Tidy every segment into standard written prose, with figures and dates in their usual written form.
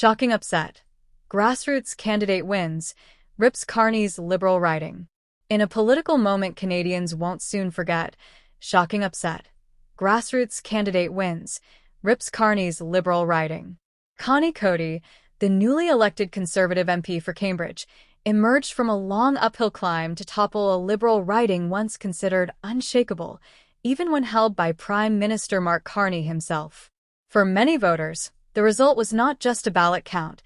Shocking upset. Grassroots candidate wins, rips Carney's Liberal riding. In a political moment Canadians won't soon forget, shocking upset. Grassroots candidate wins, rips Carney's Liberal riding. Connie Cody, the newly elected Conservative MP for Cambridge, emerged from a long uphill climb to topple a Liberal riding once considered unshakable, even when held by Prime Minister Mark Carney himself. For many voters, the result was not just a ballot count.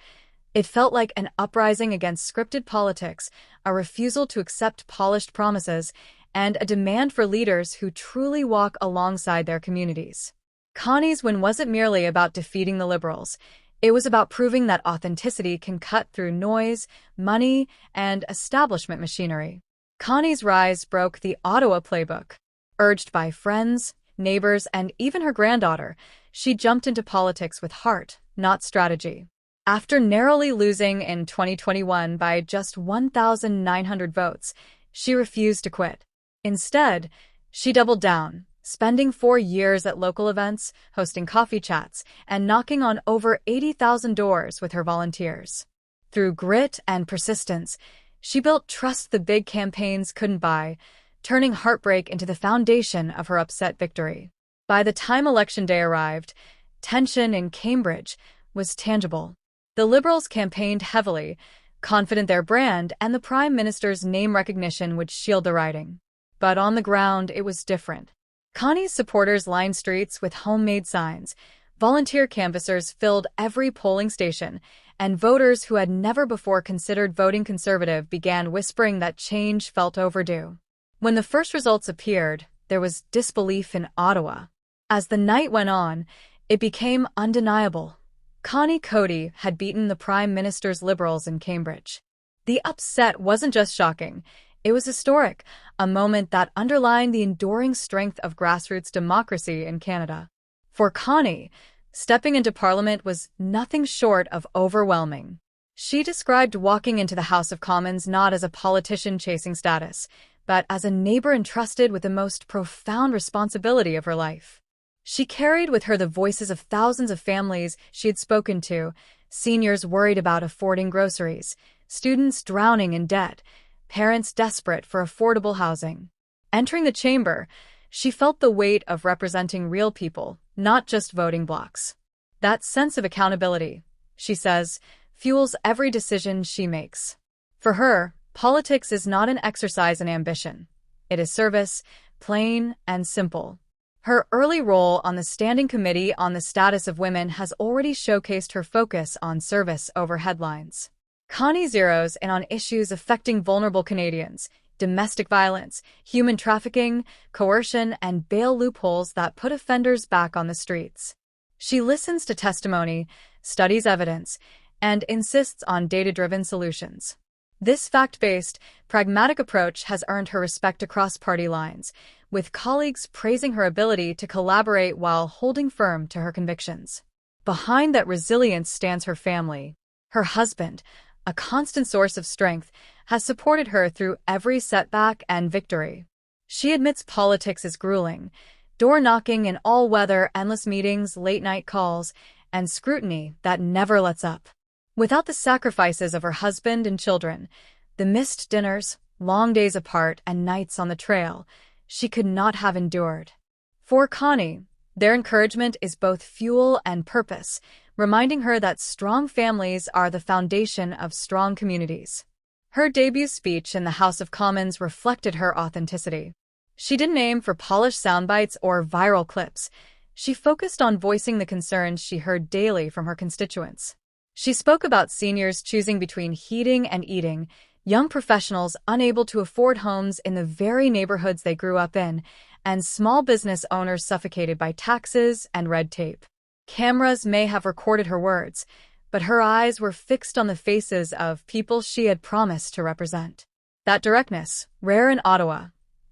It felt like an uprising against scripted politics, a refusal to accept polished promises, and a demand for leaders who truly walk alongside their communities. Connie's win wasn't merely about defeating the Liberals. It was about proving that authenticity can cut through noise, money, and establishment machinery. Connie's rise broke the Ottawa playbook. Urged by friends, neighbors, and even her granddaughter, she jumped into politics with heart, not strategy. After narrowly losing in 2021 by just 1,900 votes, she refused to quit. Instead, she doubled down, spending 4 years at local events, hosting coffee chats, and knocking on over 80,000 doors with her volunteers. Through grit and persistence, she built trust the big campaigns couldn't buy, turning heartbreak into the foundation of her upset victory. By the time Election Day arrived, tension in Cambridge was tangible. The Liberals campaigned heavily, confident their brand and the Prime Minister's name recognition would shield the riding. But on the ground, it was different. Connie's supporters lined streets with homemade signs, volunteer canvassers filled every polling station, and voters who had never before considered voting Conservative began whispering that change felt overdue. When the first results appeared, there was disbelief in Ottawa. As the night went on, it became undeniable. Connie Cody had beaten the Prime Minister's Liberals in Cambridge. The upset wasn't just shocking, it was historic, a moment that underlined the enduring strength of grassroots democracy in Canada. For Connie, stepping into Parliament was nothing short of overwhelming. She described walking into the House of Commons not as a politician chasing status, but as a neighbor entrusted with the most profound responsibility of her life. She carried with her the voices of thousands of families she had spoken to, seniors worried about affording groceries, students drowning in debt, parents desperate for affordable housing. Entering the chamber, she felt the weight of representing real people, not just voting blocs. That sense of accountability, she says, fuels every decision she makes. For her, politics is not an exercise in ambition. It is service, plain and simple. Her early role on the Standing Committee on the Status of Women has already showcased her focus on service over headlines. Connie zeroes in on issues affecting vulnerable Canadians, domestic violence, human trafficking, coercion, and bail loopholes that put offenders back on the streets. She listens to testimony, studies evidence, and insists on data-driven solutions. This fact-based, pragmatic approach has earned her respect across party lines, with colleagues praising her ability to collaborate while holding firm to her convictions. Behind that resilience stands her family. Her husband, a constant source of strength, has supported her through every setback and victory. She admits politics is grueling, door-knocking in all weather, endless meetings, late-night calls, and scrutiny that never lets up. Without the sacrifices of her husband and children, the missed dinners, long days apart, and nights on the trail, she could not have endured. For Connie, their encouragement is both fuel and purpose, reminding her that strong families are the foundation of strong communities. Her debut speech in the House of Commons reflected her authenticity. She didn't aim for polished soundbites or viral clips. She focused on voicing the concerns she heard daily from her constituents. She spoke about seniors choosing between heating and eating, young professionals unable to afford homes in the very neighborhoods they grew up in, and small business owners suffocated by taxes and red tape. Cameras may have recorded her words, but her eyes were fixed on the faces of people she had promised to represent. That directness, rare in Ottawa,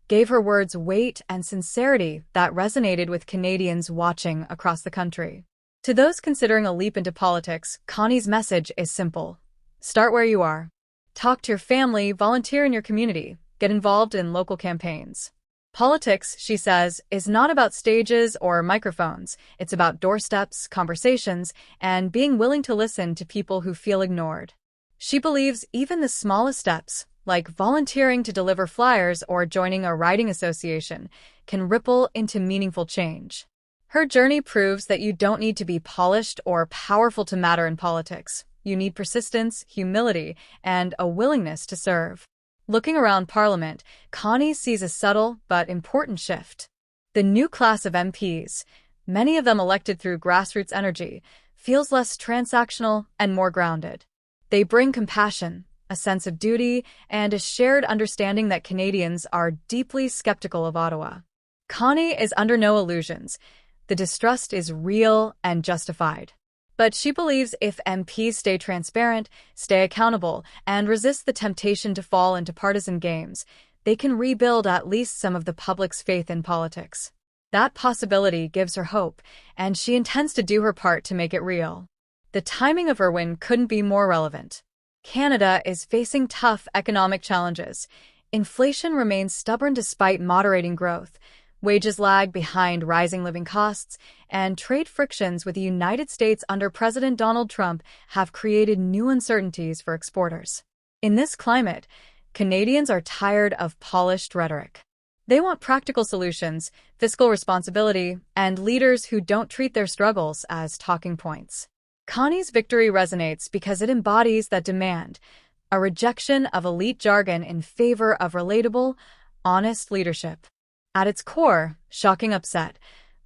gave her words weight and sincerity that resonated with Canadians watching across the country. To those considering a leap into politics, Connie's message is simple. Start where you are. Talk to your family, volunteer in your community, get involved in local campaigns. Politics, she says, is not about stages or microphones. It's about doorsteps, conversations, and being willing to listen to people who feel ignored. She believes even the smallest steps, like volunteering to deliver flyers or joining a writing association, can ripple into meaningful change. Her journey proves that you don't need to be polished or powerful to matter in politics. You need persistence, humility, and a willingness to serve. Looking around Parliament, Connie sees a subtle but important shift. The new class of MPs, many of them elected through grassroots energy, feels less transactional and more grounded. They bring compassion, a sense of duty, and a shared understanding that Canadians are deeply skeptical of Ottawa. Connie is under no illusions. The distrust is real and justified. But she believes if MPs stay transparent, stay accountable, and resist the temptation to fall into partisan games, they can rebuild at least some of the public's faith in politics. That possibility gives her hope, and she intends to do her part to make it real. The timing of her win couldn't be more relevant. Canada is facing tough economic challenges. Inflation remains stubborn despite moderating growth. Wages lag behind rising living costs, and trade frictions with the United States under President Donald Trump have created new uncertainties for exporters. In this climate, Canadians are tired of polished rhetoric. They want practical solutions, fiscal responsibility, and leaders who don't treat their struggles as talking points. Connie's victory resonates because it embodies that demand, a rejection of elite jargon in favor of relatable, honest leadership. At its core, shocking upset,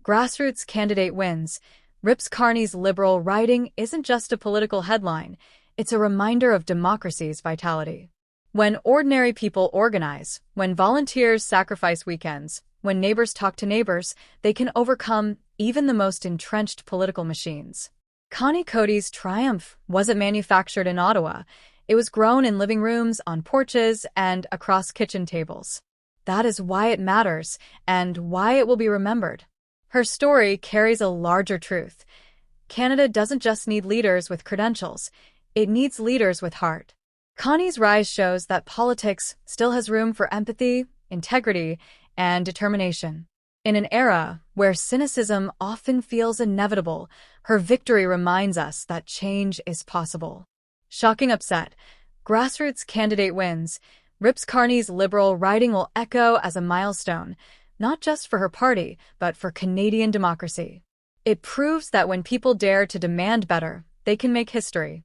Grassroots candidate wins. RIPS Carney's liberal writing isn't just a political headline, it's a reminder of democracy's vitality. When ordinary people organize, when volunteers sacrifice weekends, when neighbors talk to neighbors, they can overcome even the most entrenched political machines. Connie Cody's triumph wasn't manufactured in Ottawa. It was grown in living rooms, on porches, and across kitchen tables. That is why it matters, and why it will be remembered. Her story carries a larger truth. Canada doesn't just need leaders with credentials, it needs leaders with heart. Connie's rise shows that politics still has room for empathy, integrity, and determination. In an era where cynicism often feels inevitable, her victory reminds us that change is possible. Shocking upset, Grassroots candidate wins. RIPS Carney's liberal writing will echo as a milestone, not just for her party, but for Canadian democracy. It proves that when people dare to demand better, they can make history.